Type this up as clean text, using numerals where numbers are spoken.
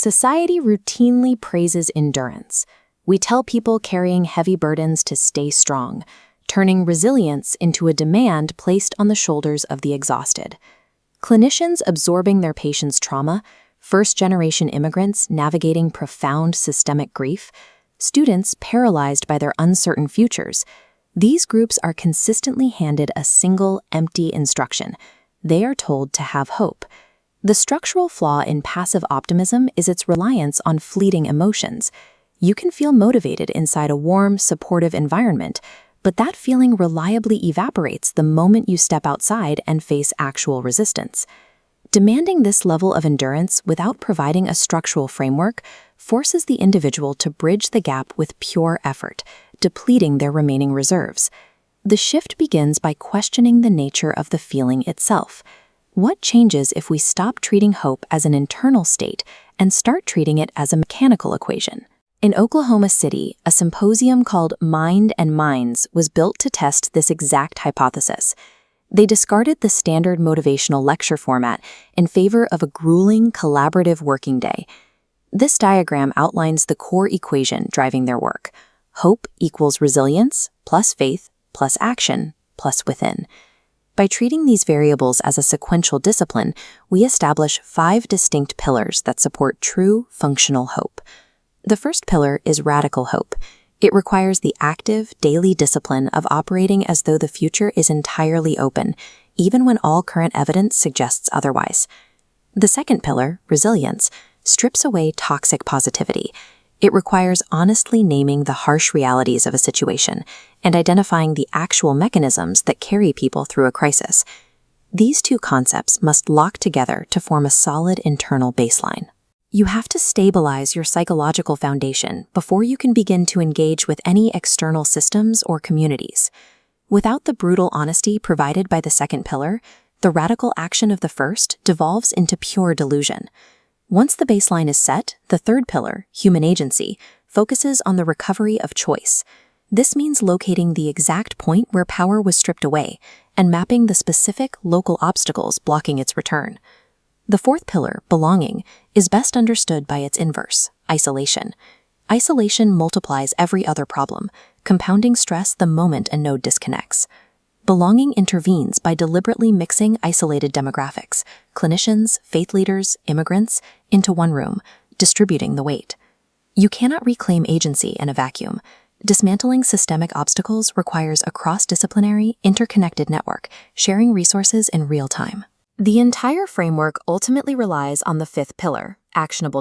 Society routinely praises endurance. We tell people carrying heavy burdens to stay strong, turning resilience into a demand placed on the shoulders of the exhausted. Clinicians absorbing their patients' trauma, first-generation immigrants navigating profound systemic grief, students paralyzed by their uncertain futures, these groups are consistently handed a single, empty instruction. They are told to have hope. The structural flaw in passive optimism is its reliance on fleeting emotions. You can feel motivated inside a warm, supportive environment, but that feeling reliably evaporates the moment you step outside and face actual resistance. Demanding this level of endurance without providing a structural framework forces the individual to bridge the gap with pure effort, depleting their remaining reserves. The shift begins by questioning the nature of the feeling itself. What changes if we stop treating hope as an internal state and start treating it as a mechanical equation? In Oklahoma City, a symposium called Mind&Mines was built to test this exact hypothesis. They discarded the standard motivational lecture format in favor of a grueling, collaborative working day. This diagram outlines the core equation driving their work. Hope equals resilience plus faith plus action plus within. By treating these variables as a sequential discipline, we establish 5 distinct pillars that support true, functional hope. The first pillar is radical hope. It requires the active, daily discipline of operating as though the future is entirely open, even when all current evidence suggests otherwise. The second pillar, resilience, strips away toxic positivity. It requires honestly naming the harsh realities of a situation and identifying the actual mechanisms that carry people through a crisis. These two concepts must lock together to form a solid internal baseline. You have to stabilize your psychological foundation before you can begin to engage with any external systems or communities. Without the brutal honesty provided by the second pillar, the radical action of the first devolves into pure delusion. Once the baseline is set, the third pillar, human agency, focuses on the recovery of choice. This means locating the exact point where power was stripped away and mapping the specific local obstacles blocking its return. The fourth pillar, belonging, is best understood by its inverse, isolation. Isolation multiplies every other problem, compounding stress the moment a node disconnects. Belonging intervenes by deliberately mixing isolated demographics, clinicians, faith leaders, immigrants, into one room, distributing the weight. You cannot reclaim agency in a vacuum. Dismantling systemic obstacles requires a cross-disciplinary, interconnected network, sharing resources in real time. The entire framework ultimately relies on the fifth pillar, actionable